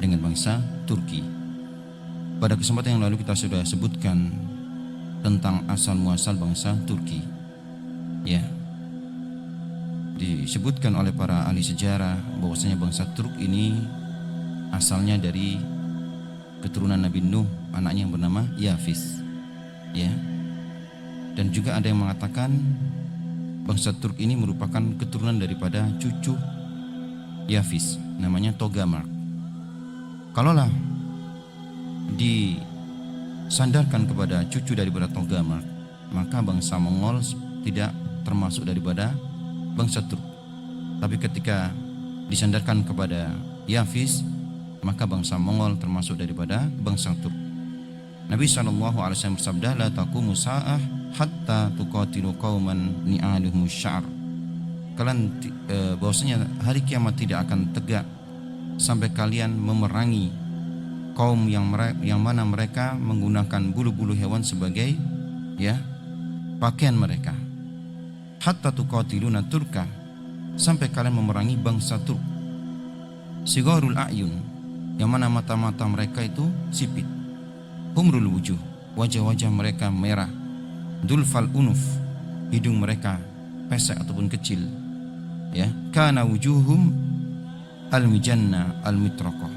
dengan bangsa Turki. Pada kesempatan yang lalu kita sudah sebutkan tentang asal muasal bangsa Turki. Ya, disebutkan oleh para ahli sejarah bahwasanya bangsa Turk ini asalnya dari keturunan Nabi Nuh, anaknya yang bernama Yafis. Ya. Dan juga ada yang mengatakan bangsa Turk ini merupakan keturunan daripada cucu Yafis, namanya Togamak. Kalaulah disandarkan kepada cucu daripada Togamak, maka bangsa Mongol tidak termasuk daripada bangsa Turk. Tapi ketika disandarkan kepada Yafis, maka bangsa Mongol termasuk daripada bangsa Turk. Nabi SAW bersabda, la taqumu sa'ah hatta tuqatilu qauman ni'aluhum sya'ar. Kalian bahwasanya hari kiamat tidak akan tegak sampai kalian memerangi kaum yang mana mereka menggunakan bulu-bulu hewan sebagai pakaian mereka. Hatta tuqatiluna turka, sampai kalian memerangi bangsa Turk. Sigharul a'yun, yang mana mata-mata mereka itu sipit. Humrul wujuh, wajah-wajah mereka merah. Dulfal unuf, hidung mereka pesek ataupun kecil. Ya, kana wujuhum al-mijanna al-mitraqah.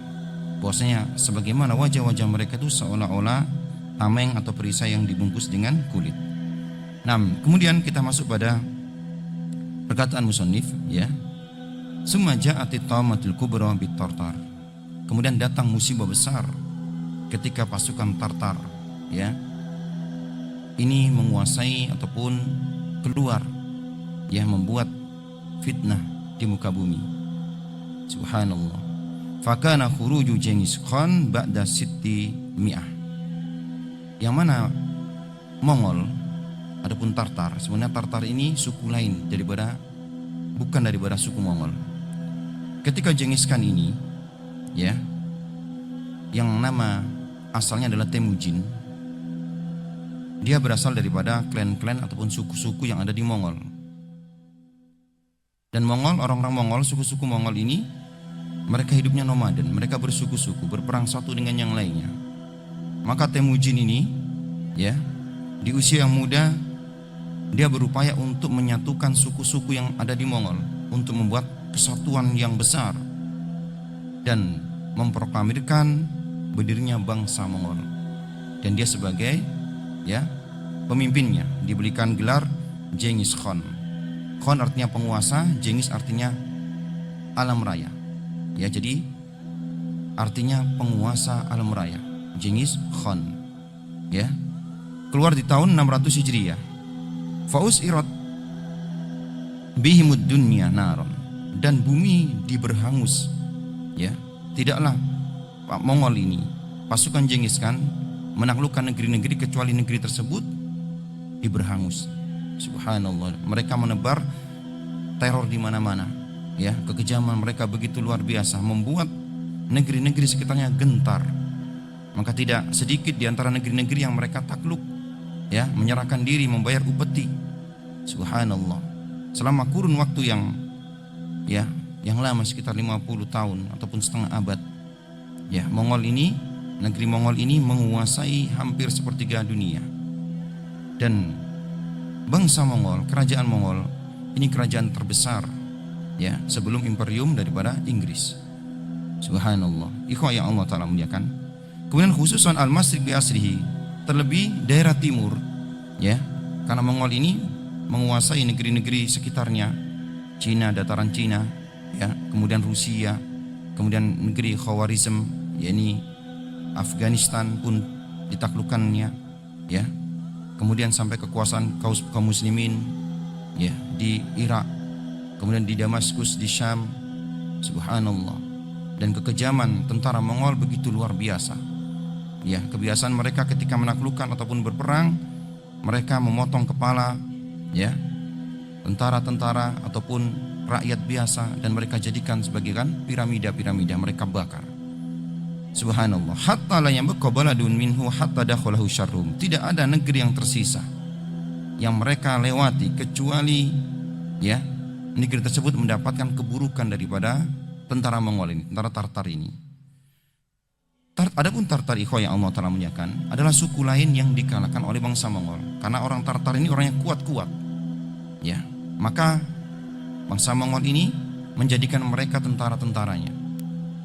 Bahwasanya sebagaimana wajah-wajah mereka itu seolah-olah tameng atau perisai yang dibungkus dengan kulit. Nah, kemudian kita masuk pada perkataan musannif, ya. Summa ja'atit tamatul kubra bit Tartar. Kemudian datang musibah besar ketika pasukan Tartar, ya, ini menguasai ataupun keluar, ya, membuat fitnah di muka bumi. Subhanallah. Fakana khuruju Genghis Khan ba'da sitti mi'ah. Yang mana Mongol adapun Tartar, sebenarnya Tartar ini suku lain bukan daripada suku Mongol. Ketika Genghis Khan ini, ya, yang nama asalnya adalah Temujin, dia berasal daripada klan-klan ataupun suku-suku yang ada di Mongol. Dan Mongol, orang-orang Mongol, suku-suku Mongol ini, mereka hidupnya nomaden, mereka bersuku-suku, berperang satu dengan yang lainnya. Maka Temujin ini, ya, di usia yang muda, dia berupaya untuk menyatukan suku-suku yang ada di Mongol untuk membuat kesatuan yang besar dan memproklamirkan berdirinya bangsa Mongol. Dan dia sebagai, ya, pemimpinnya diberikan gelar Genghis Khan. Khan artinya penguasa, Genghis artinya alam raya. Ya, jadi artinya penguasa alam raya. Genghis Khan, ya, keluar di tahun 600 Hijriah. Faus irat bihimud dunya naron, dan bumi diberhangus, ya. Tidaklah Pak Mongol ini, pasukan Genghis Khan menaklukkan negeri-negeri kecuali negeri tersebut diberhangus. Subhanallah, mereka menebar teror di mana-mana, ya. Kekejaman mereka begitu luar biasa, membuat negeri-negeri sekitarnya gentar. Maka tidak sedikit di antara negeri-negeri yang mereka takluk, ya, menyerahkan diri, membayar upeti. Subhanallah. Selama kurun waktu yang lama, sekitar 50 tahun ataupun setengah abad, ya, negeri Mongol ini menguasai hampir sepertiga dunia. Dan bangsa Mongol, kerajaan Mongol ini kerajaan terbesar, ya, sebelum imperium daripada Inggris. Subhanallah. Ikhwah yang Allah Ta'ala muliakan. Kemudian khususan al-Masriq bi asrihi, terlebih daerah timur, ya, karena Mongol ini menguasai negeri-negeri sekitarnya, Cina, dataran Cina, ya, kemudian Rusia, kemudian negeri Khawarizm, yakni Afghanistan pun ditaklukkannya, ya. Kemudian sampai kekuasaan kaum muslimin, ya, di Irak, kemudian di Damaskus, di Syam. Subhanallah. Dan kekejaman tentara Mongol begitu luar biasa. Ya, kebiasaan mereka ketika menaklukkan ataupun berperang, mereka memotong kepala, ya, tentara-tentara ataupun rakyat biasa, dan mereka jadikan sebagai piramida-piramida, mereka bakar. Subhanallah. Hatta la yabqa baladun minhu hatta dakhalahu syarrum. Tidak ada negeri yang tersisa yang mereka lewati kecuali, ya, negeri tersebut mendapatkan keburukan daripada tentara Mongol ini, tentara Tartar ini. Adapun Tartar ikhwah yang Allah Ta'ala muliakan adalah suku lain yang dikalahkan oleh bangsa Mongol. Karena orang Tartar ini orang yang kuat-kuat. Ya, maka bangsa Mongol ini menjadikan mereka tentara-tentaranya.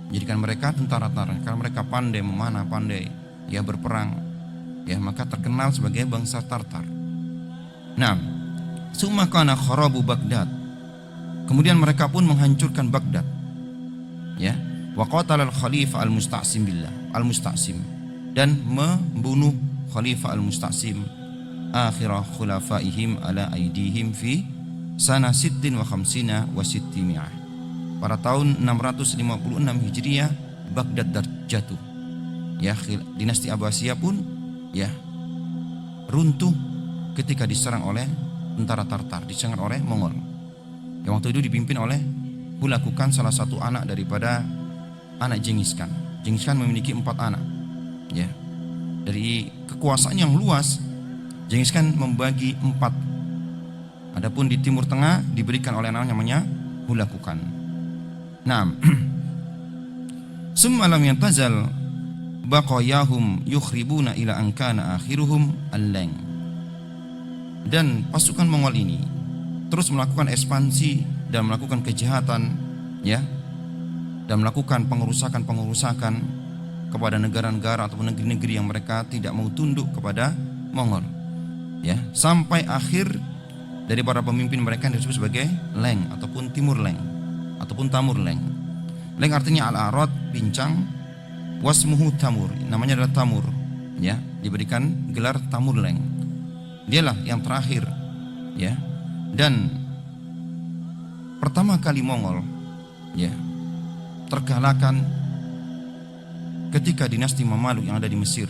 Menjadikan mereka tentara-tentaranya karena mereka pandai memanah, pandai ya berperang. Ya, maka terkenal sebagai bangsa Tartar. Nah, summa kana kharabu Baghdad. Kemudian mereka pun menghancurkan Baghdad. Ya, wa qatala al-khalifah al-musta'sim billah, al-musta'sim, dan membunuh khalifah al-musta'sim akhirah khulafaihim ala aidihim fi sana 56 wa 600. Pada tahun 656 Hijriah Baghdad jatuh. Ya, dinasti Abbasiyah pun ya runtuh ketika diserang oleh tentara Tartar, diserang oleh Mongol. Yang waktu itu dipimpin oleh Hulakukan, salah satu anak daripada anak Genghis Khan. Genghis Khan memiliki 4 anak. Ya. Dari kekuasaan yang luas, Genghis Khan membagi 4. Adapun di Timur Tengah diberikan oleh anak namanya Hulakukan. Nah, summa lam yantazal baqayahum yukhribuna ila ankana akhiruhum al-lang. Dan pasukan Mongol ini terus melakukan ekspansi dan melakukan kejahatan, ya, dan melakukan pengerusakan kepada negara-negara atau negeri-negeri yang mereka tidak mau tunduk kepada Mongol, ya, sampai akhir dari para pemimpin mereka yang disebut sebagai Leng ataupun Timur Leng ataupun Tamur Leng. Leng artinya al-arad, pincang, wasmuhu Tamur, namanya adalah Tamur, ya, diberikan gelar Tamur Leng. Dialah yang terakhir, ya, dan pertama kali Mongol, ya, terkalahkan ketika dinasti Mamaluk yang ada di Mesir.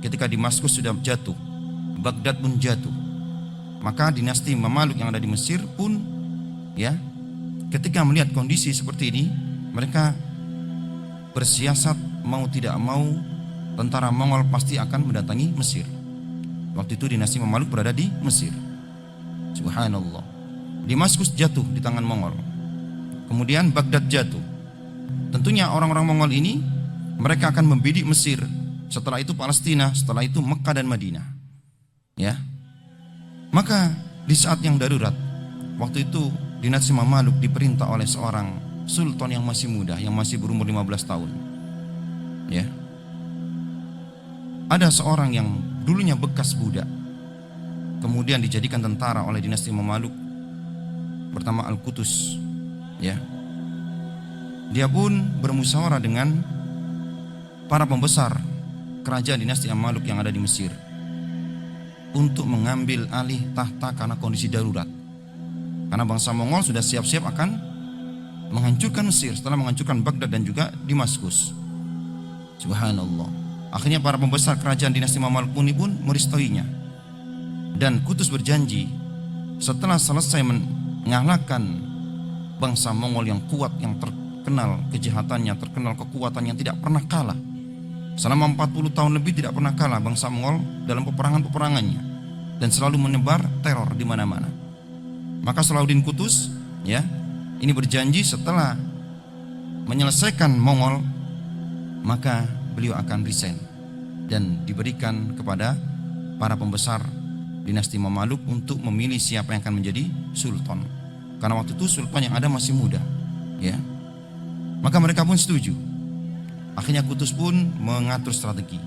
Ketika Damaskus sudah jatuh, Baghdad pun jatuh, maka dinasti Mamaluk yang ada di Mesir pun, ya, ketika melihat kondisi seperti ini, mereka bersiasat mau tidak mau tentara Mongol pasti akan mendatangi Mesir. Waktu itu dinasti Mamaluk berada di Mesir. Subhanallah. Damaskus jatuh di tangan Mongol. Kemudian Baghdad jatuh. Tentunya orang-orang Mongol ini mereka akan membidik Mesir. Setelah itu Palestina, setelah itu Mekah dan Madinah. Ya. Maka di saat yang darurat, waktu itu dinasti Mamaluk diperintah oleh seorang sultan yang masih muda, yang masih berumur 15 tahun. Ya. Ada seorang yang dulunya bekas budak, kemudian dijadikan tentara oleh dinasti Mamaluk, pertama Al-Qutus, ya. Dia pun bermusyawarah dengan para pembesar kerajaan dinasti Mamaluk yang ada di Mesir untuk mengambil alih tahta karena kondisi darurat. Karena bangsa Mongol sudah siap-siap akan menghancurkan Mesir setelah menghancurkan Baghdad dan juga Damaskus. Subhanallah. Akhirnya para pembesar kerajaan dinasti Mamaluk pun meristoinya. Dan Qutus berjanji setelah selesai mengalahkan bangsa Mongol yang kuat, yang terkenal kejahatannya, terkenal kekuatannya, tidak pernah kalah. Selama 40 tahun lebih tidak pernah kalah bangsa Mongol dalam peperangan-peperangannya dan selalu menebar teror di mana-mana. Maka Salahuddin Qutus, ya, ini berjanji setelah menyelesaikan Mongol, maka beliau akan resign dan diberikan kepada para pembesar dinasti Mamaluk untuk memilih siapa yang akan menjadi sultan. Karena waktu itu sultan yang ada masih muda, ya. Maka mereka pun setuju. Akhirnya Qutus pun mengatur strategi,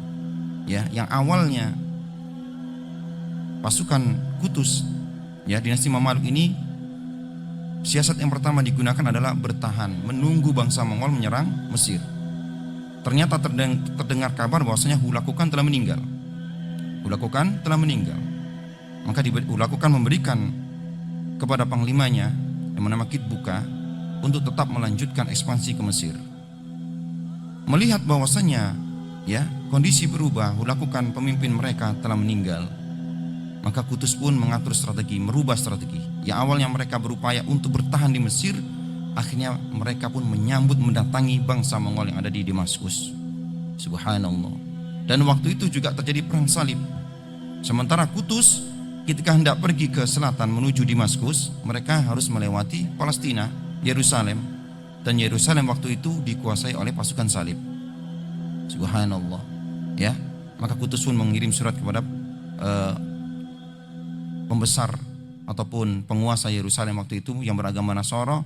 ya, yang awalnya pasukan Qutus, ya, dinasti Mamaluk ini, siasat yang pertama digunakan adalah bertahan, menunggu bangsa Mongol menyerang Mesir. Ternyata terdengar kabar bahwasanya Hulakukan telah meninggal. Hulakukan telah meninggal. Maka Hulakukan memberikan kepada panglimanya yang bernama Kitbuka untuk tetap melanjutkan ekspansi ke Mesir. Melihat bahwasanya, ya, kondisi berubah, Hulakukan pemimpin mereka telah meninggal, maka Qutus pun mengatur strategi, merubah strategi. Yang awalnya mereka berupaya untuk bertahan di Mesir, akhirnya mereka pun menyambut mendatangi bangsa Mongol yang ada di Damaskus. Subhanallah. Dan waktu itu juga terjadi perang salib. Sementara Qutus ketika hendak pergi ke selatan menuju Damaskus, mereka harus melewati Palestina, Yerusalem, dan Yerusalem waktu itu dikuasai oleh pasukan salib. Subhanallah. Ya, maka Kutus pun mengirim surat kepada pembesar ataupun penguasa Yerusalem waktu itu yang beragama Nasara,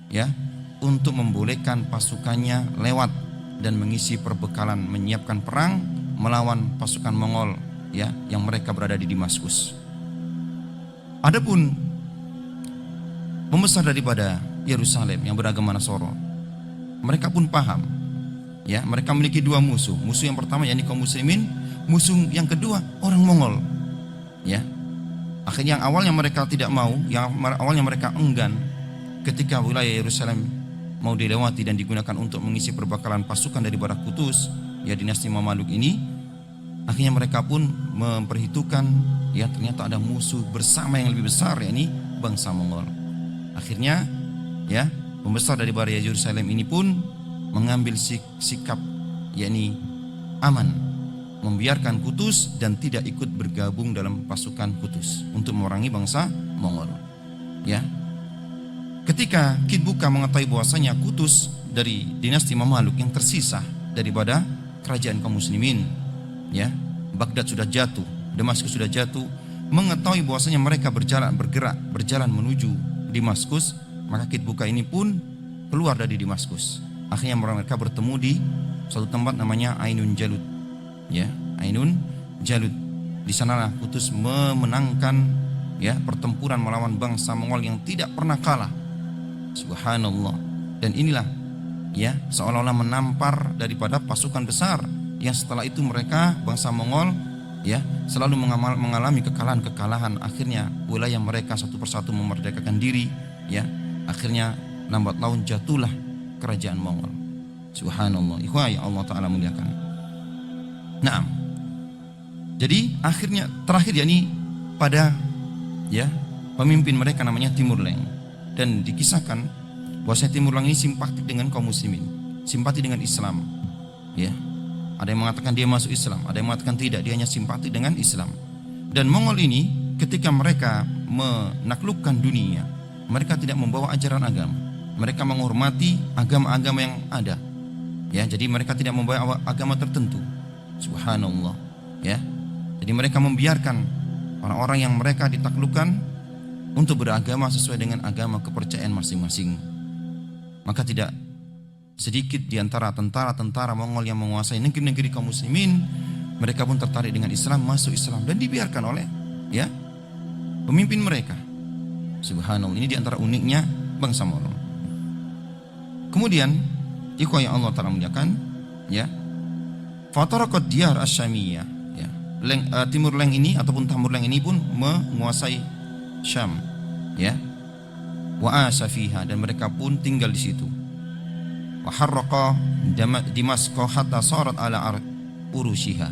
ya, untuk membolehkan pasukannya lewat dan mengisi perbekalan menyiapkan perang melawan pasukan Mongol, ya, yang mereka berada di Damaskus. Adapun pembesar daripada Yerusalem yang beragama Nasara, mereka pun paham, ya, mereka memiliki dua musuh. Musuh yang pertama yakni kaum muslimin, musuh yang kedua orang Mongol, ya. Akhirnya yang awalnya mereka tidak mau, yang awalnya mereka enggan ketika wilayah Yerusalem mau dilewati dan digunakan untuk mengisi perbekalan pasukan dari Barat Kutus, ya, dinasti Mamaluk ini. Akhirnya mereka pun memperhitungkan, ya, ternyata ada musuh bersama yang lebih besar, yakni bangsa Mongol. Akhirnya, ya, pembesar dari Barat Yerusalem ini pun mengambil sikap, yakni aman, membiarkan Kutus dan tidak ikut bergabung dalam pasukan Kutus untuk memerangi bangsa Mongol. Ya, ketika Kitbuka mengetahui bahwasanya Kutus dari dinasti Mamaluk yang tersisa daripada kerajaan kaum muslimin, ya, Baghdad sudah jatuh, Damaskus sudah jatuh, mengetahui bahwasanya mereka berjalan menuju Damaskus, maka Kitbuka ini pun keluar dari Damaskus. Akhirnya mereka bertemu di suatu tempat namanya Ainun Jalut. Ya, Ainun Jalut. Di sanalah Kutus memenangkan, ya, pertempuran melawan bangsa Mongol yang tidak pernah kalah. Subhanallah. Dan inilah, ya, seolah-olah menampar daripada pasukan besar yang setelah itu mereka bangsa Mongol, ya, selalu mengalami kekalahan. Akhirnya wilayah mereka satu persatu memerdekakan diri, ya. Akhirnya lambat laun jatuhlah kerajaan Mongol. Subhanallah. Ikhwah yang Allah Ta'ala muliakan. Nah, jadi akhirnya terakhir, yakni pada, ya, pemimpin mereka namanya Timur Leng, dan dikisahkan bahwasanya Timur Leng ini simpati dengan kaum muslimin, simpati dengan Islam, ya. Ada yang mengatakan dia masuk Islam, ada yang mengatakan tidak, dia hanya simpati dengan Islam. Dan Mongol ini ketika mereka menaklukkan dunia, mereka tidak membawa ajaran agama, mereka menghormati agama-agama yang ada, ya. Jadi mereka tidak membawa agama tertentu. Subhanallah, ya. Jadi mereka membiarkan orang-orang yang mereka ditaklukkan untuk beragama sesuai dengan agama kepercayaan masing-masing. Maka tidak sedikit di antara tentara-tentara Mongol yang menguasai negeri-negeri kaum muslimin, mereka pun tertarik dengan Islam, masuk Islam, dan dibiarkan oleh, ya, pemimpin mereka. Subhanallah. Ini di antara uniknya bangsa Mongol. Kemudian, ikhwah yang Allah Ta'ala muliakan, ya, Fataraqat diyar asyamiyah, ya. Timur Leng ini ataupun Timur Leng ini pun menguasai Syam, ya. Wa asafiha, dan mereka pun tinggal di situ. Wa harraqa Damaskus hatta sarat ala urushiha,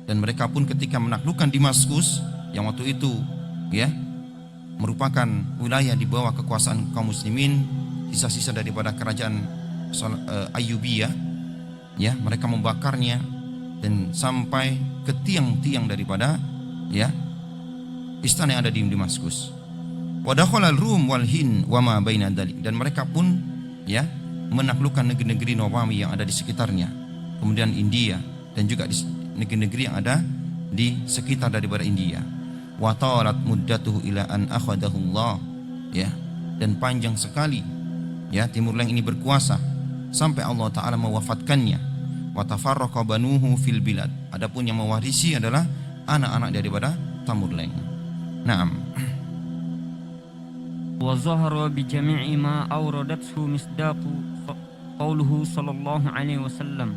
dan mereka pun ketika menaklukkan Damaskus yang waktu itu, ya, merupakan wilayah di bawah kekuasaan kaum muslimin, sisa-sisa daripada kerajaan Ayyubiyah, ya, mereka membakarnya dan sampai ke tiang-tiang daripada, ya, istana yang ada di Damaskus. Wa dakhala al-Rum wal Hind wa ma baina dzalik, dan mereka pun, ya, menaklukkan negeri-negeri Romawi yang ada di sekitarnya, kemudian India dan juga di negeri-negeri yang ada di sekitar daripada India. Wa talat muddatuhu ila an akhadahu Allah, ya, dan panjang sekali, ya, Timur Leng ini berkuasa sampai Allah Ta'ala mewafatkannya. Wa tafarraqa banuhu fil bilad, adapun yang mewarisi adalah anak-anak daripada Timur Leng. Naam. Wa zahara bi jami'i ma awradathu misdaqu qawluhu sallallahu alaihi wasallam,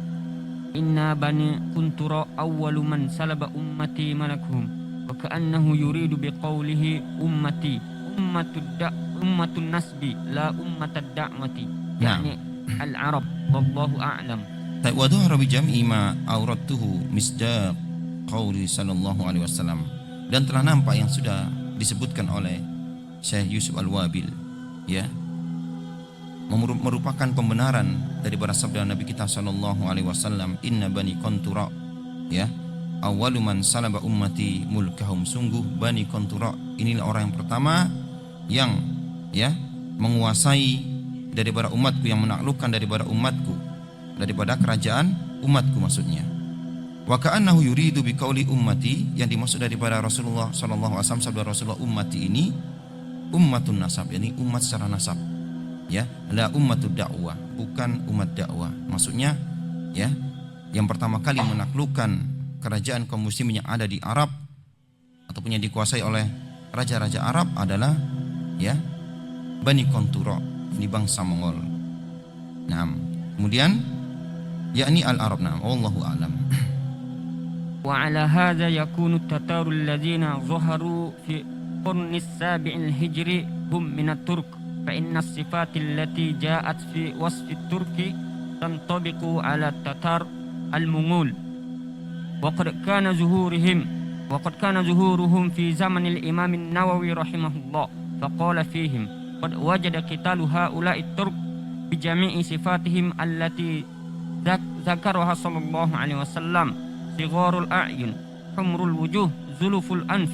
inna bani kuntura awwalu man salaba ummati malakuhum, wa ka'annahu yuridu bi qawlihi ummati ummatun nasbi la ummatad da'wati, yani al-arab, wallahu a'lam. Wa dhahara bi jam'i ma awradtuhu misdaq qauli sallallahu alaihi wasallam, dan telah nampak yang sudah disebutkan oleh Syekh Yusuf Al-Wabil, ya, merupakan pembenaran daripada sabda Nabi kita sallallahu alaihi wasallam, inna bani Qantura, ya, awwalu man salaba ummati mulkahum, sungguh Bani Qantura inilah orang yang pertama yang, ya, menguasai daripada umatku, yang menaklukkan daripada umatku, daripada kerajaan umatku maksudnya. Wa ka'annahu yuridu biqauli ummati, yang dimaksud daripada Rasulullah sallallahu alaihi wasallam sabda Rasulullah ummati ini ummatun nasab, yakni umat secara nasab. Ya, la ummatud dakwah, bukan umat dakwah. Maksudnya ya, yang pertama kali menaklukkan kerajaan kaum muslimin yang ada di Arab ataupun yang dikuasai oleh raja-raja Arab adalah ya Bani Quntura, ini bangsa Mongol. Nah, kemudian yakni al-Arab. Nah, wallahu a'lam. وعلى هذا يكون التتار الذين ظهروا في القرن السابع الهجري هم من الترك، فإن الصفات التي جاءت في وصف الترك تنطبق على التتار المغول، وقد كان ظهورهم في زمن الإمام النووي رحمه الله، فقال فيهم: قد وجد قتال هؤلاء الترك بجميع صفاتهم التي ذكرها صلى الله عليه وسلم: صغار الأعين، حمر الوجوه، زلف الأنف،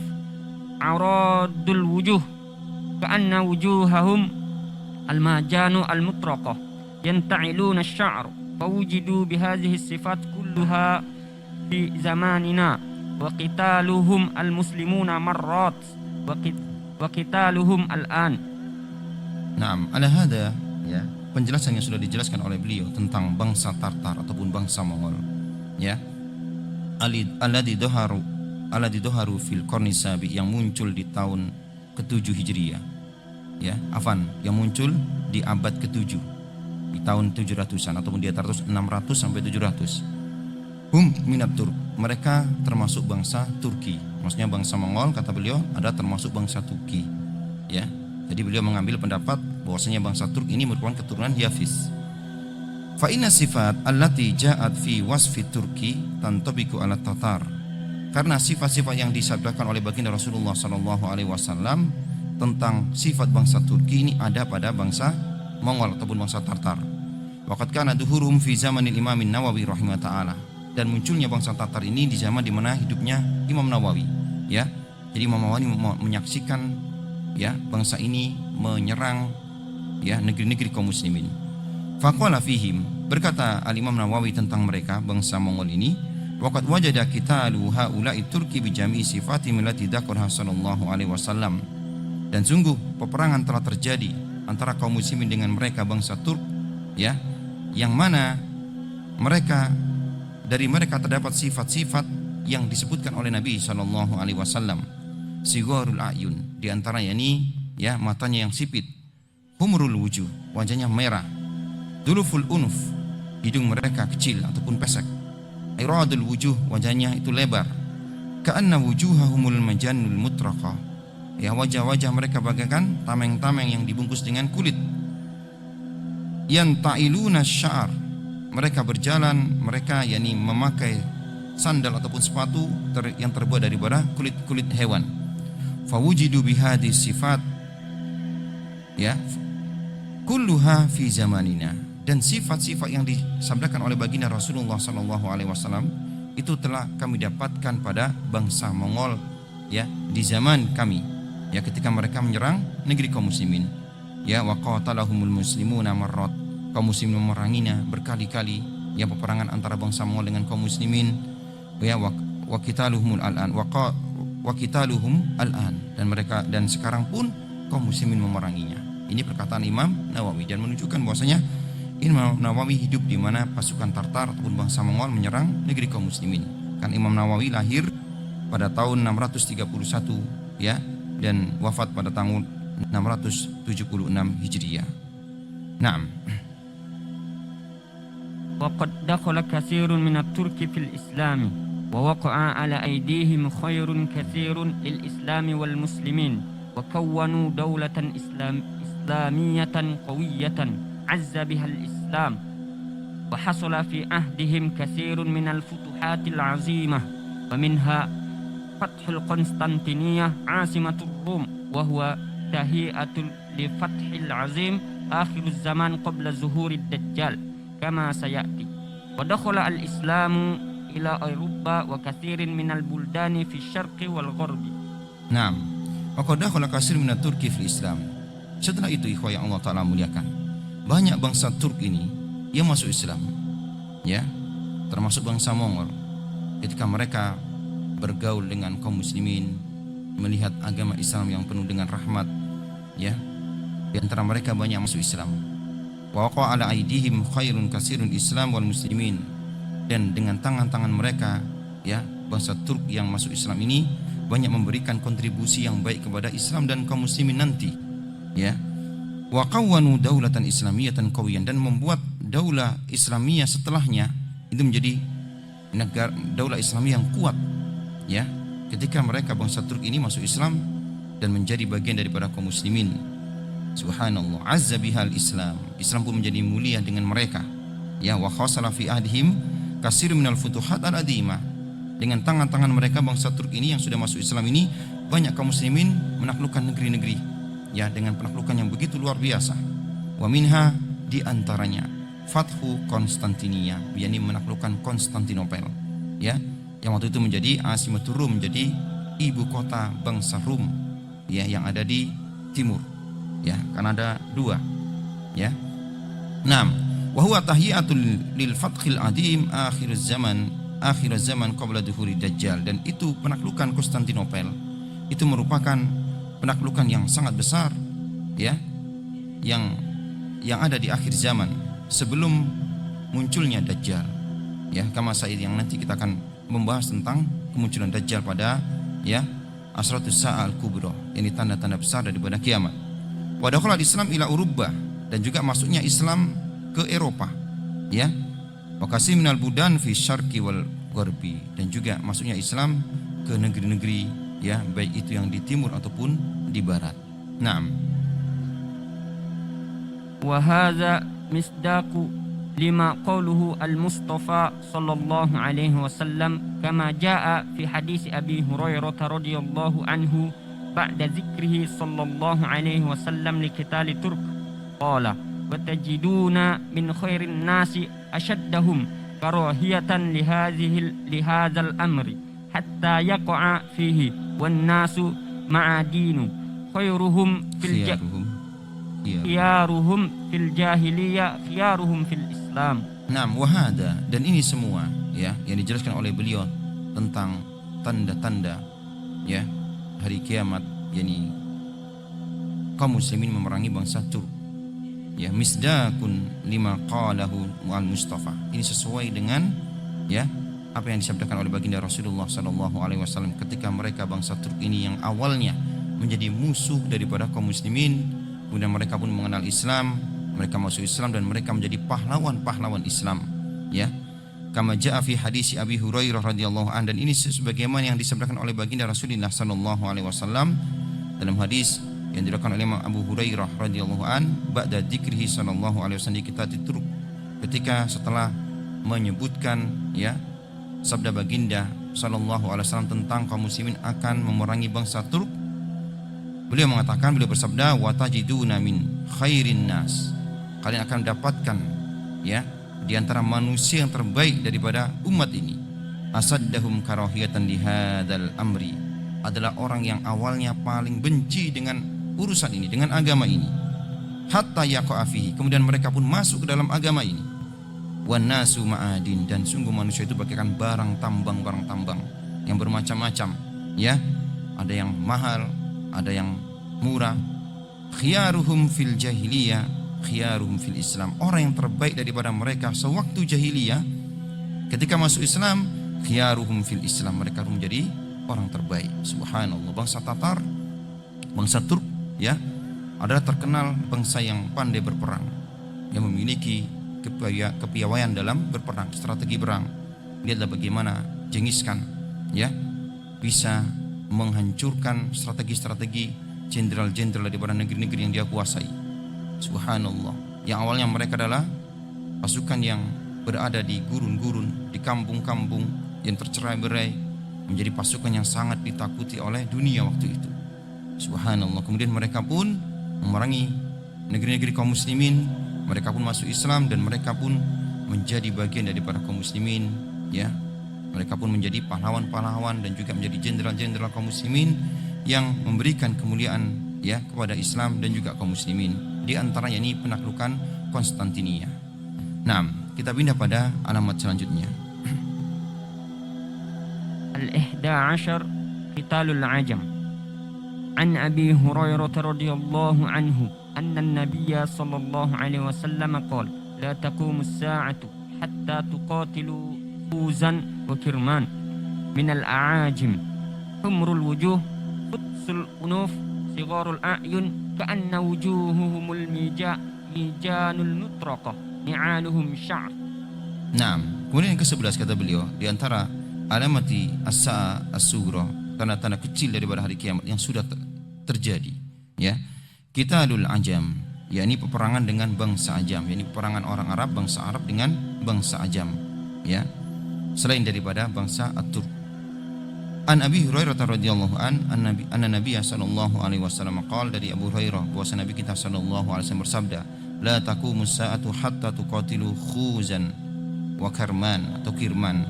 عراض الوجوه، كأن وجوههم الماجان المطرقة، ينتعلون الشعر، فوجدوا بهذه الصفات كلها في زماننا، وقتالهم المسلمون مرات وقتالهم الآن. Naam, ala hada ya, penjelasan yang sudah dijelaskan oleh beliau tentang bangsa Tartar ataupun bangsa Mongol ya. Alladzi doharu fil qarni sabi, yang muncul di tahun ke-7 Hijriah. Ya, yang muncul di abad ke-7 di tahun 700-an ataupun di antara 600 sampai 700. Hum minat Turk, mereka termasuk bangsa Turki. Maksudnya bangsa Mongol, kata beliau, ada termasuk bangsa Turki. Ya. Jadi beliau mengambil pendapat bahwasanya bangsa Turk ini merupakan keturunan Yafiz. Fa inna sifat allati ja'at fi wasfi Turki tantabiqu ala Tatar. Karena sifat-sifat yang disabdakan oleh baginda Rasulullah sallallahu alaihi wasallam tentang sifat bangsa Turki ini ada pada bangsa Mongol ataupun bangsa Tartar. Waqad kana duhurum fi zamanil Imam Nawawi rahimahullah taala. Dan munculnya bangsa Tartar ini di zaman di mana hidupnya Imam Nawawi, ya. Jadi Imam Nawawi menyaksikan ya bangsa ini menyerang ya negeri-negeri kaum muslimin. Faqala fihim, berkata al-Imam Nawawi tentang mereka bangsa Mongol ini, waqad wajada qitalu haula'i turki bi jami'i sifati allati dzakaraha sallallahu alaihi wasallam. Dan sungguh peperangan telah terjadi antara kaum muslimin dengan mereka bangsa Turk ya, yang mana dari mereka terdapat sifat-sifat yang disebutkan oleh Nabi sallallahu alaihi wasallam. Sigharul ayun, di antaranya ini ya matanya yang sipit. Humrul wujuh, wajahnya merah. Duluful unuf, hidung mereka kecil ataupun pesek. Iradul wujuh, wajahnya itu lebar. Ka'anna wujuhahumul majanul mutraqa, ya wajah-wajah mereka bagaikan tameng-tameng yang dibungkus dengan kulit. Yanta'iluna sya'ar, mereka berjalan, mereka yakni memakai sandal ataupun sepatu yang terbuat daripada kulit-kulit hewan. Fawujidu bihadis sifat ya kulluha fi zamanina. Dan sifat-sifat yang disabdakan oleh baginda Rasulullah sallallahu alaihi wasallam itu telah kami dapatkan pada bangsa Mongol ya di zaman kami ya, ketika mereka menyerang negeri kaum muslimin ya. Wa qatalahumul muslimuna marrat, kaum muslimin memeranginya berkali-kali ya, peperangan antara bangsa Mongol dengan kaum muslimin ya. Wa qitaluhumul al'an wa qitaluhum al'an, dan sekarang pun kaum muslimin memeranginya. Ini perkataan Imam Nawawi dan menunjukkan bahwasanya Imam Nawawi hidup di mana pasukan Tartar ataupun bangsa Mongol menyerang negeri kaum muslimin. Kan Imam Nawawi lahir pada tahun 631 ya, dan wafat pada tahun 676 Hijriah. Naam. وقد دخل كثير من الترك في الإسلام ووقع على أيديهم خير كثير للإسلام والمسلمين وكونوا دولة إسلامية قوية عز بها الإسلام وحصل في عهدهم كثير من الفتوحات العظيمة ومنها فتح القسطنطينية عاصمة الروم وهو تهيئة لفتح العظيم آخر الزمان قبل ظهور الدجال كما سيأتي. ودخل الإسلام إلى أوروبا وكثير من البلدان في الشرق والغرب. Naam. Waqad dakhala katsir min at-Turki fil Islam. Setelah itu ikhwah yang Allah taala muliakan, banyak bangsa Turk ini yang masuk Islam. Ya. termasuk bangsa Mongol, ketika mereka bergaul dengan kaum muslimin, melihat agama Islam yang penuh dengan rahmat, ya, di antara mereka banyak masuk Islam. Wa waqa ala aidihim khairun kasirun Islam wal muslimin, dan dengan tangan-tangan mereka, ya, bangsa Turk yang masuk Islam ini banyak memberikan kontribusi yang baik kepada Islam dan kaum muslimin nanti, ya. Wa qawwanu daulatan islamiyatan qawiyan, dan membuat daulah Islamiyah setelahnya itu menjadi negara daulah Islamiyah yang kuat, ya, ketika mereka bangsa Turk ini masuk Islam dan menjadi bagian daripada kaum muslimin. Subhanallah, azza bihal Islam. Islam pun menjadi mulia dengan mereka. Ya, wa khasala fi ahdihim kasir minal futuhat al-adimah. Dengan tangan-tangan mereka bangsa Turk ini yang sudah masuk Islam ini, banyak kaum muslimin menaklukkan negeri-negeri, ya, dengan penaklukan yang begitu luar biasa. Wa minha, di antaranya Fathu Konstantinia, yakni menaklukkan Konstantinopel, ya, yang waktu itu menjadi Asimatur Rum, menjadi ibu kota bangsa Rum, ya, yang ada di timur, ya, karena ada dua, ya. Naam, wa huwa tahiyatul lil fathil adim akhir zaman qabla duhuri dajjal, dan itu penaklukan Konstantinopel itu merupakan penaklukan yang sangat besar, ya, yang ada di akhir zaman sebelum munculnya Dajjal, ya, kama sa'id, yang nanti kita akan membahas tentang kemunculan Dajjal pada, ya, Asratus Sa'al Kubra, ini tanda-tanda besar daripada kiamat. Wa dakhala Islam ila Urubah, dan juga masuknya Islam ke Eropa, ya, wa kasir minal budan fi syarqi wal gharbi, dan juga masuknya Islam ke negeri-negeri, ya, baik itu yang di timur ataupun di barat. Naam. Wa hadza misdaqu lima qawluhu al-Mustafa sallallahu alaihi wasallam kama jaa fi hadis Abi Hurairah radhiyallahu anhu ba'da zikrihi sallallahu alaihi wasallam li qitali Turk qala wa tajiduna min khairin nasi ashaddahum karahiyatan li hadzal amri hatta yaqa'a fihi wan nasu ma'adinu khairuhum khiyaruhum fil jahiliyah khiyaruhum fil Islam. Naam, wahada, dan ini semua, ya, yang dijelaskan oleh beliau tentang tanda-tanda, ya, hari kiamat, yakni kaum muslimin memerangi bangsa Turk, ya, misdaqun lima qalahu al-Mustafa. Ini sesuai dengan, ya, apa yang disabdakan oleh baginda Rasulullah sallallahu alaihi wasallam ketika mereka bangsa Turk ini yang awalnya menjadi musuh daripada kaum muslimin, kemudian mereka pun mengenal Islam, mereka masuk Islam dan mereka menjadi pahlawan-pahlawan Islam, ya. Kama jaa fi hadis Abi Hurairah radhiyallahu an, dan ini sebagaimana yang disabdakan oleh baginda Rasulullah sallallahu alaihi wasallam dalam hadis yang diriwayatkan oleh Imam Abu Hurairah radhiyallahu an ba'da dzikrihi sallallahu alaihi wasallam di kitab Turk, ketika setelah menyebutkan, ya, sabda baginda sallallahu alaihi wasallam tentang kaum muslimin akan memerangi bangsa Turk. Beliau mengatakan, beliau bersabda, wa tajiduna min khairin nas, kalian akan dapatkan, ya, di antara manusia yang terbaik daripada umat ini, asaddahum karahiyatan li hadzal amri, adalah orang yang awalnya paling benci dengan urusan ini, dengan agama ini, hatta yaqa'a fihi, kemudian mereka pun masuk ke dalam agama ini. Wan nasu ma'adin, dan sungguh manusia itu bagaikan barang tambang yang bermacam-macam, ya, ada yang mahal, ada yang murah. Khiyaruhum fil jahiliyah khiyaruhum fil Islam, orang yang terbaik daripada mereka sewaktu jahiliyah, ketika masuk Islam, khiyaruhum fil Islam, mereka menjadi orang terbaik. Subhanallah, bangsa Tatar, bangsa Turk, ya, adalah terkenal bangsa yang pandai berperang, yang memiliki kepiawaian dalam berperang, strategi perang. Lihatlah bagaimana Genghis Khan, ya, bisa menghancurkan strategi-strategi jenderal-jenderal daripada negeri-negeri yang dia kuasai. Subhanallah, yang awalnya mereka adalah pasukan yang berada di gurun-gurun, di kampung-kampung yang tercerai-berai, menjadi pasukan yang sangat ditakuti oleh dunia waktu itu. Subhanallah, kemudian mereka pun memerangi negeri-negeri kaum muslimin, mereka pun masuk Islam dan mereka pun menjadi bagian daripada kaum muslimin, ya. Mereka pun menjadi pahlawan-pahlawan dan juga menjadi jenderal-jenderal kaum muslimin yang memberikan kemuliaan, ya, kepada Islam dan juga kaum muslimin. Di antaranya ini penaklukan Konstantinia. Nah, kita pindah pada alamat selanjutnya. 11 قتال العجم. عن أبي هريرة رضي الله عنه أن النبي صلى الله عليه وسلم قال: لا تقوم الساعة حتى تقاتلوا خوزا وكرمان من الأعاجم حمر الوجوه قدس الأنوف صغار الأعين كأن وجوههم الميجان المطرقة نعالهم شعر. Naam. Kemudian yang ke-11 kata beliau, di antara alamati as-sa'a as-sughra, tanda-tanda kecil daripada hari kiamat yang sudah terjadi, ya. Qitalul ajam, yakni peperangan dengan bangsa ajam, yakni peperangan orang Arab, bangsa Arab dengan bangsa ajam, ya. Selain daripada bangsa At-Turk. An Abi Hurairah radhiyallahu anna Nabiy sallallahu alaihi wasallam qala, dari Abu Hurairah bahwa Nabi kita sallallahu alaihi wasallam bersabda, la taqumus sa'atu hatta tuqatilu khuzan wa karman atau kirman.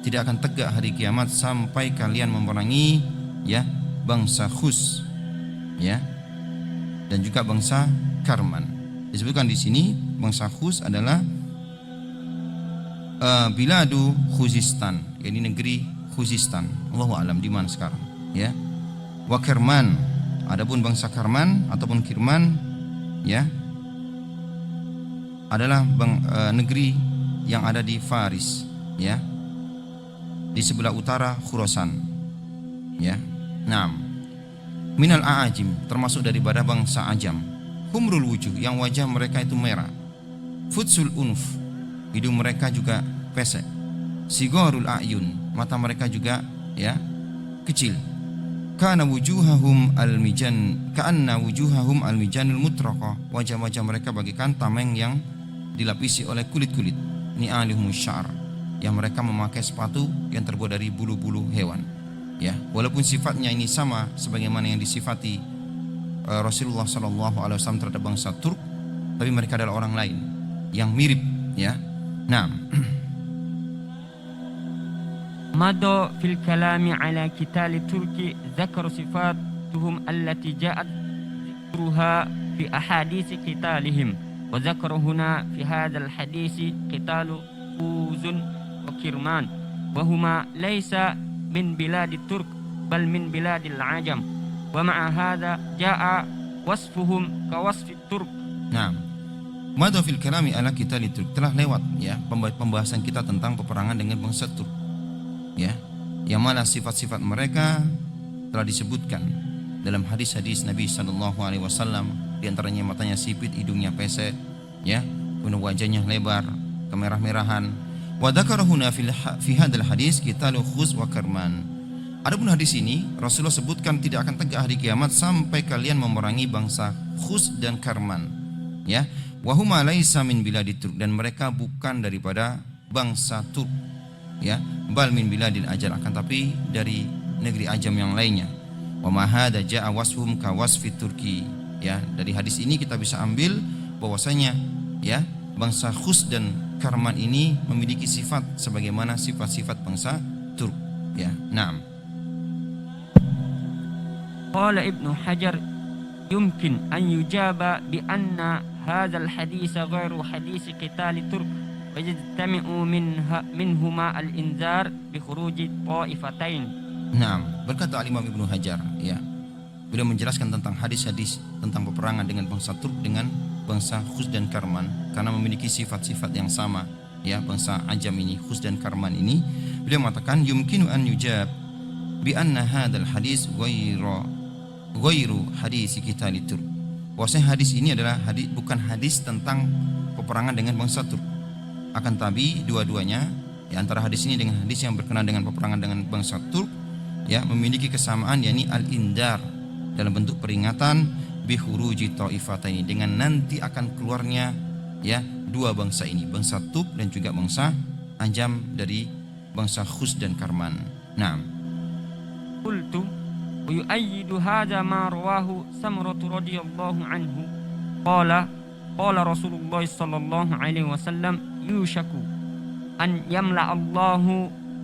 Tidak akan tegak hari kiamat sampai kalian memerangi, ya, bangsa Khuz, ya, dan juga bangsa Karman. Disebutkan di sini bangsa Khuz adalah biladu Khuzistan, yakni negeri Khuzistan. Allahu a'lam di mana sekarang, ya. Wa Karman, adapun bangsa Karman ataupun Kirman, ya, adalah negeri yang ada di Faris, ya, di sebelah utara Khurasan, ya. Naam. Minal a'ajim, termasuk daripada bangsa Ajam. Humrul wujuh, yang wajah mereka itu merah. Futsul unuf, hidung mereka juga pesek. Sigharul a'yun, mata mereka juga, ya, kecil. Kana wujuhahum wujuhahum almijanul mutraqa, wajah-wajah mereka bagaikan tameng yang dilapisi oleh kulit-kulit. Ni'alihum syar, yang mereka memakai sepatu yang terbuat dari bulu-bulu hewan, ya. Walaupun sifatnya ini sama sebagaimana yang disifati Rasulullah sallallahu alaihi wasallam terhadap bangsa Turk, tapi mereka adalah orang lain yang mirip, ya. Nah, مضى في الكلام على قتال الترك ذكر صفاتهم التي جاءت ذكرها في أحاديث قتالهم وذكر هنا في هذا الحديث قتال خوز وكرمان وهما ليس من بلاد الترك بل من بلاد العجم ومع هذا جاء وصفهم كوصف الترك. Nah, madha fil kalami ala qitali Turk, telah lewat, ya, pembahasan kita tentang peperangan dengan bangsa Turk, ya, yang mana sifat-sifat mereka telah disebutkan dalam hadis-hadis Nabi sallallahu alaihi wasallam. Di antaranya matanya sipit, hidungnya pesek, ya, kemudian wajahnya lebar, kemerah-merahan. Wa dzakarahuna fi hadzal hadis qitalu khuz wa karman. Adapun hadis ini Rasulullah sebutkan tidak akan tegak hari kiamat sampai kalian memerangi bangsa Khuz dan Karman, ya. Wa huma laisa min biladit Turk, dan mereka bukan daripada bangsa Turk, ya. Bal min biladil ajal, akan tapi dari negeri ajam yang lainnya. Wa ma hadza jaa wasfuhum ka wasfi Turki, ya. Dari hadis ini kita bisa ambil bahwasanya, ya, bangsa Khuz dan Karman ini memiliki sifat sebagaimana sifat-sifat bangsa Turk, ya. Naam. قال ابن حجر يمكن أن يجاب بأن هذا الحديث غير حديث قتال الترك ويجتمع منهما الإنذار بخروج طائفتين. Naam, berkata Imam Ibnu Hajar, ya, beliau menjelaskan tentang hadis-hadis tentang peperangan dengan bangsa Turk dengan bangsa Khuz dan Karman karena memiliki sifat-sifat yang sama, ya, bangsa Ajam ini, Khuz dan Karman ini. Beliau mengatakan yumkinu an yujab bi anna hadzal hadis ghairu hadis qital Turk. Bahwasanya hadis ini adalah hadis, bukan hadis tentang peperangan dengan bangsa Turk. Akan tapi dua-duanya, ya, antara hadis ini dengan hadis yang berkenaan dengan peperangan dengan bangsa Turk, ya, memiliki kesamaan, yakni al-indar, dalam bentuk peringatan bi khuruji taifataini, dengan nanti akan keluarnya, ya, dua bangsa ini, bangsa Turk dan juga bangsa Ajam dari bangsa Khuz dan Karman. Naam. قلت ويؤيد هذا ما رواه سمرة رضي الله عنه قال رسول الله صلى الله عليه وسلم يوشك أن يملأ الله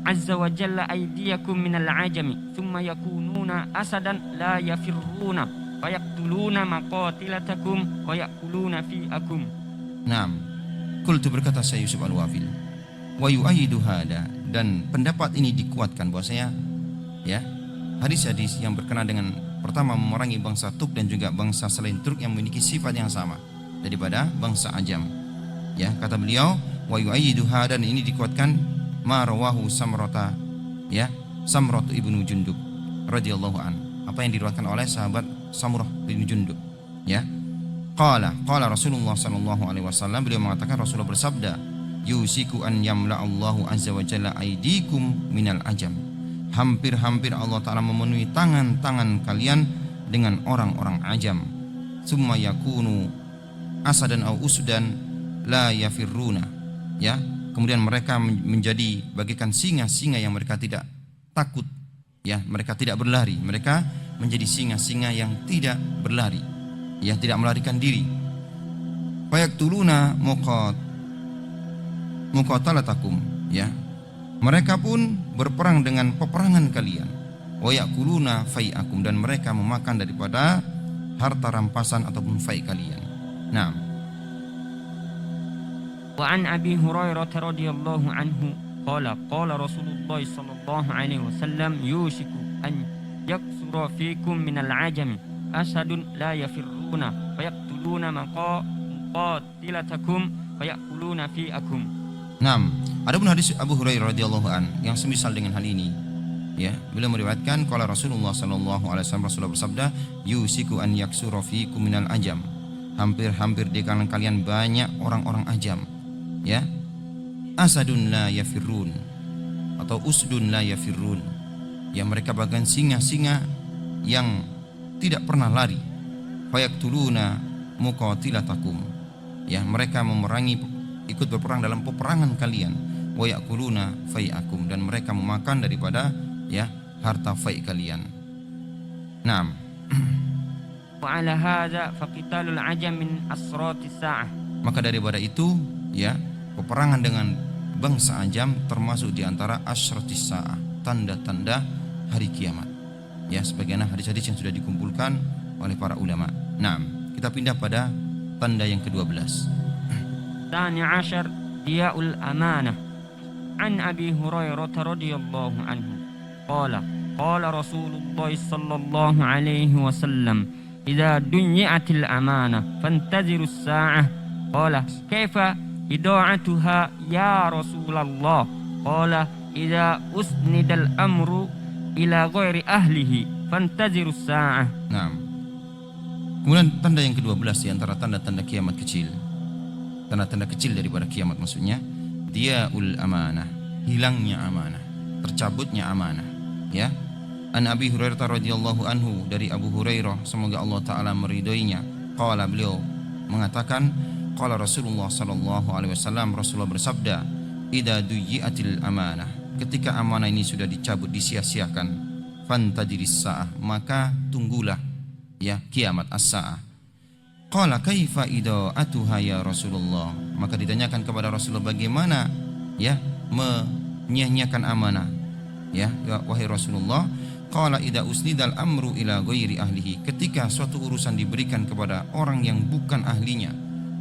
عز وجل أيديكم من العجم ثم يكونون أسدا لا يفرون ويقتلون مقاتلتكم ويأكلون فيئكم. Naam. Qultu, berkata saya Yusuf Al-Wafil, wa yu'ayyidu hada, dan pendapat ini dikuatkan bahwasanya ya, hadis-hadis yang berkenaan dengan pertama memerangi bangsa Turk dan juga bangsa selain Turk yang memiliki sifat yang sama daripada bangsa Ajam. Ya, kata beliau, wa yu'ayyidu dan ini dikuatkan ma rawahu Samrata, ya, Samrah ibnu Jundub radhiyallahu an. Apa yang diriwayatkan oleh sahabat Samurah bin Jundub, ya. Qala Rasulullah sallallahu alaihi wasallam, beliau mengatakan, Rasulullah bersabda, yusiku an yamla Allahu azza wa jalla aidikum minal ajam. Hampir-hampir Allah taala memenuhi tangan-tangan kalian dengan orang-orang ajam. Summa yakunu asadan au usdan la yafirruna, ya. Kemudian mereka menjadi bagaikan singa-singa yang mereka tidak takut, ya, mereka tidak berlari. Mereka menjadi singa-singa yang tidak berlari, ya, tidak melarikan diri. Fayaktuluna muqatalatakum, ya. Mereka pun berperang dengan peperangan kalian. Wa yakuluna fai'akum, dan mereka memakan daripada harta rampasan ataupun fai' kalian. Nah, wa an Abi Hurairah radhiyallahu anhu qala Rasulullah sallallahu alaihi wasallam yushiku an yaksura fikum minal ajami asadun la yafirruna fayaqtuluna muqatilatakum fayakuluna fi'akum. Adapun hadis Abu Hurairah radhiyallahu an yang semisal dengan hal ini, ya, beliau meriwayatkan qala Rasulullah sallallahu alaihi wasallam, Rasulullah bersabda, yusiku an yaksura fikum minal ajam. Hampir-hampir di kalangan kalian banyak orang-orang ajam, ya. Asadun la yafirrun atau usdun la yafirrun, ya, mereka bagian singa-singa yang tidak pernah lari. Fayaktuluna muqatilatakum, ya, mereka memerangi, ikut berperang dalam peperangan kalian. Wa yakuluna fai'akum, dan mereka memakan daripada, ya, harta fai' kalian. Naam. Wa ala hadza faqitalul ajam min asratis sa'ah. Maka daripada itu, ya, peperangan dengan bangsa Ajam termasuk di antara asratis sa'ah, tanda-tanda hari kiamat. Ya, sebagaimana hadis-hadis yang sudah dikumpulkan oleh para ulama. Naam, kita pindah pada tanda yang ke-12. Tsani ashar diya'ul amanah. An Abi Hurairah radhiyallahu anhu qala Rasulullah sallallahu alaihi wasallam, idza dunyi'atil amanah fantazirus sa'ah. Qala kaifa ida'atuha ya Rasulullah? Qala idza usnidal amru ila ghairi ahlihi fantazirus sa'ah. Nah, kemudian tanda yang ke-12 di antara tanda-tanda kiamat kecil, tanda-tanda kecil daripada kiamat maksudnya, diaul amanah, hilangnya amanah, tercabutnya amanah, ya. An Abi Hurairah radhiyallahu anhu, dari Abu Hurairah semoga Allah taala meridhoinya, qala, beliau mengatakan, qala Rasulullah sallallahu alaihi wasallam, Rasulullah bersabda, idza duyiatil amanah, ketika amanah ini sudah dicabut, disia-siakan, fantajiris saah, maka tunggulah, ya, kiamat as-saah. Qala kaifa ida'atuha ya Rasulullah, maka ditanyakan kepada Rasulullah, bagaimana, ya, menyia-nyiakan amanah, ya, wahai Rasulullah. Qala idza usnidal amru ila ghairi ahlihi, ketika suatu urusan diberikan kepada orang yang bukan ahlinya,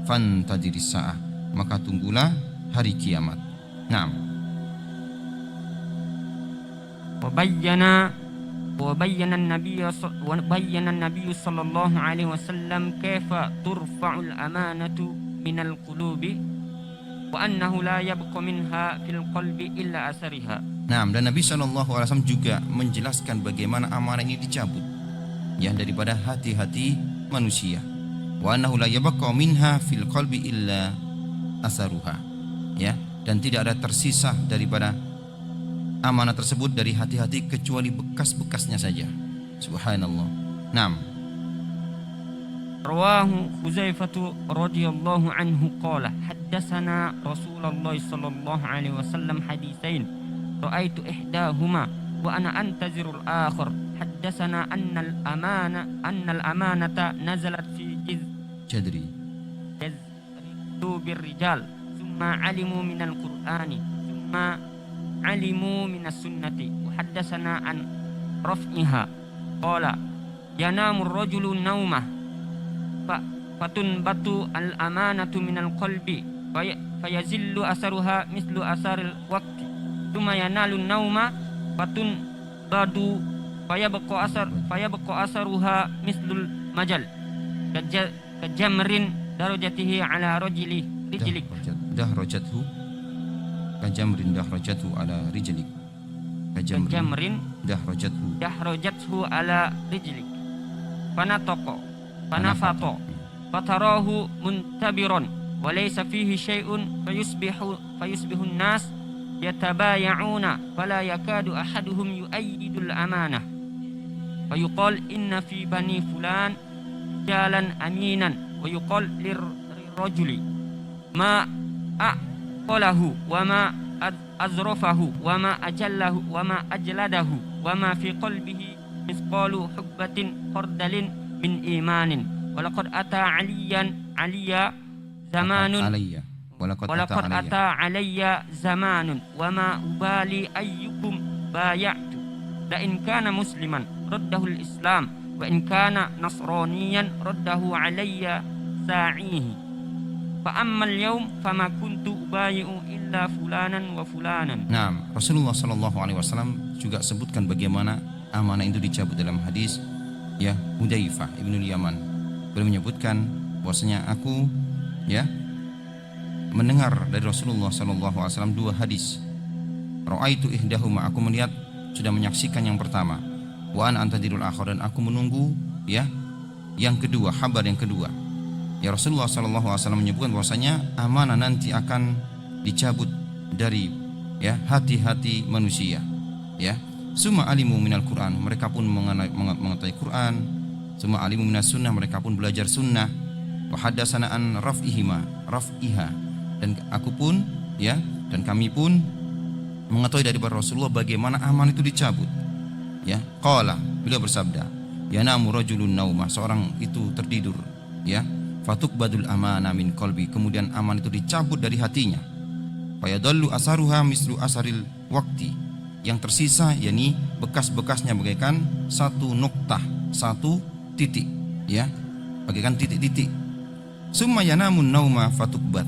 fantajiris saah, maka tunggulah hari kiamat. Naam. وبين النبي صلى الله عليه وسلم كيف ترفع الأمانة من القلوب وأنه لا يبقى منها في القلب إلا أثرها. Nah, dan Nabi SAW juga menjelaskan bagaimana amanah ini dicabut, ya, daripada hati-hati manusia. Wa annahu la yabqa minha fil qalbi illa asaruha, ya, dan tidak ada tersisa daripada amanah tersebut dari hati-hati kecuali bekas-bekasnya saja. Subhanallah. Naam. Rawahu Huzaifah radhiyallahu anhu qala haddatsana Rasulullah sallallahu alaihi wasallam haditsain ra'aitu ihdahuma wa ana antazirul akhar. Haddatsana annal amanata nazalat fi Jadri bir rijal thumma alimu minal qur'ani thumma alimu minas sunnati. Wa haddatsana an raf'iha qala yanamu ar-rajulu naumah fatun batu al-amanatu minal qalbi fayazillu asaruha mislu asaril waqti thumma yanalu nauma badu fayabqa asaruha mislul majal kajamrin darajatihi ala rijlik dahrajathu kajamrin dahrajathu ala rijlik kajamrin dahrajathu ala rijlik fanafato fatarahu muntabiron wa laysa fihi syai'un fayusbihu an-nas yatabaya'una fala yakadu ahaduhum yu'ayyidul amanah fayuqal inna fi bani fulan jalan aminan wa yuqal lirrajuli ma aqalahu wa ma azrafahu wa ma ajallahu wa ma ajladahu wa ma fi qalbihi misqalu hubbatin khardalin min imanin walaqad ata aliya zamanun walaqad ata alayya zamanun wa ma ubali ayyukum bay'tu la in kana musliman raddahu al-islam wa in kana nasraniyan raddahu alayya sa'ihi fa ammal yawm fama kuntu ubayi'u illa fulanan wa fulanan. Nah, Rasulullah sallallahu alaihi wasallam juga sebutkan bagaimana amanah itu dicabut dalam hadis ya Hudzaifah ibnu Yaman. Beliau menyebutkan bahwasanya aku ya mendengar dari Rasulullah sallallahu alaihi wasallam dua hadis. Ra'aitu ihdahuma, aku melihat sudah menyaksikan yang pertama. Wa ana antadirul akhir, dan aku menunggu ya yang kedua, kabar yang kedua. Ya Rasulullah sallallahu alaihi wasallam menyebutkan bahwasanya amanah nanti akan dicabut dari ya hati-hati manusia. Ya. Summa alimu minal Quran, mereka pun mengetahui Quran. Summa alimu minas sunnah, mereka pun belajar sunnah. Wa hadatsana an raf'iha, dan aku pun ya dan kami pun mengetahui dari Rasulullah bagaimana amanah itu dicabut. Ya, qala, beliau bersabda, yanamu rajulun nauma, seorang itu tertidur, ya. Fatukbadul amanah min qalbi, kemudian amanah itu dicabut dari hatinya. Fayadallu asaruha mislu asaril waqti, yang tersisa yakni bekas-bekasnya bagaikan satu nuktah, satu titik, ya, bagaikan titik-titik. Summa yanamun nauma fatukbad,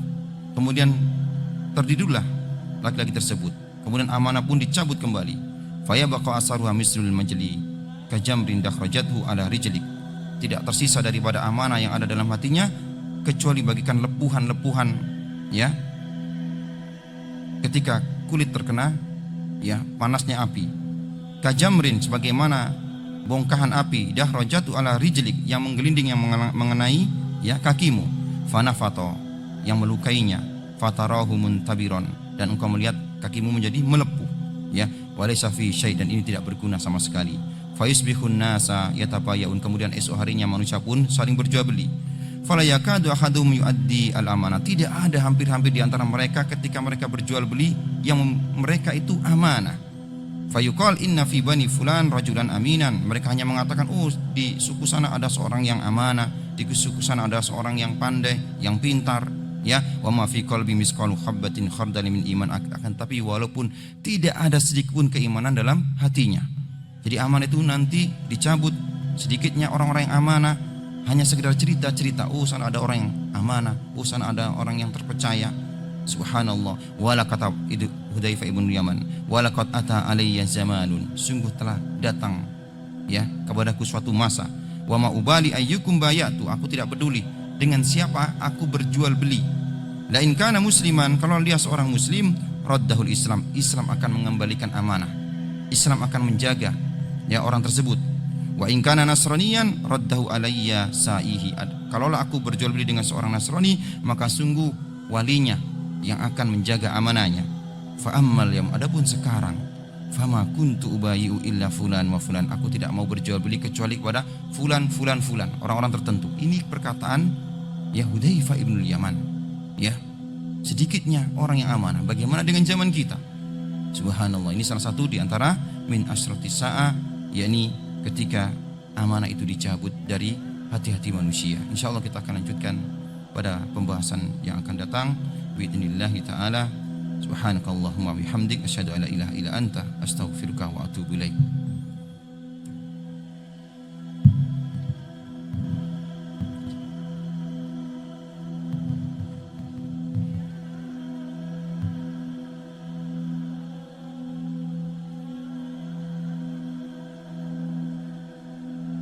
kemudian tertidurlah laki-laki tersebut, kemudian amanah pun dicabut kembali. Fayabaqa asaruha mislul majli kajamrin dakhrajathu ala rijlik, tidak tersisa daripada amanah yang ada dalam hatinya kecuali bagikan lepuhan-lepuhan ya ketika kulit terkena ya panasnya api. Kajamrin, sebagaimana bongkahan api, dahrajatu ala rijlik, yang menggelinding, yang mengenai ya kakimu. Fanafato, yang melukainya. Fatarahu muntabiron, dan engkau melihat kakimu menjadi melepuh ya. Walaysa fi syai', dan ini tidak berguna sama sekali. Fayusbihun nasa yatabayaun, kemudian esok harinya manusia pun saling berjual beli. Fala yakadu ahadum yuaddi al-amanah, tidak ada hampir-hampir di antara mereka ketika mereka berjual beli yang mereka itu amanah. Fayuqal inna fi bani fulan rajulan aminan, mereka hanya mengatakan, oh di suku sana ada seorang yang amanah, di suku sana ada seorang yang pandai, yang pintar, ya. Wa ma fi qalbi misqalu habbatin khardalin min iman, akan tapi walaupun tidak ada sedikit pun keimanan dalam hatinya. Jadi amanah itu nanti dicabut. Sedikitnya orang-orang yang amanah hanya sekedar cerita-cerita, oh sana ada orang yang amanah, oh sana ada orang yang terpercaya. Subhanallah. Wala kata Hudzaifah ibn Yaman, walaqad ata alayya zamanun, sungguh telah datang ya kepadaku suatu masa. Wa ma ubali ayyukum bayatu, aku tidak peduli dengan siapa aku berjual beli. La in kana musliman, kalau dia seorang muslim, raddahul Islam, Islam akan mengembalikan amanah, Islam akan menjaga ya orang tersebut. Wa in kana nasraniyan raddahu alayya sa'ihi, kalaulah aku berjual beli dengan seorang Nasrani, maka sungguh walinya yang akan menjaga amanahnya. Fa ammal yam, adapun sekarang, fama kuntu ubayyu illa fulan wa fulan, aku tidak mau berjual beli kecuali kepada fulan, orang-orang tertentu. Ini perkataan ya Hudzaifah ibn Yaman ya. Sedikitnya orang yang amanah. Bagaimana dengan zaman kita? Subhanallah, ini salah satu di antara min asratis sa'ah, yakni ketika amanah itu dicabut dari hati-hati manusia. Insyaallah kita akan lanjutkan pada pembahasan yang akan datang biidznillah taala. Subhanakallahumma bihamdik asyhadu an la ilaha illa anta astaghfiruka wa atubu ilaik.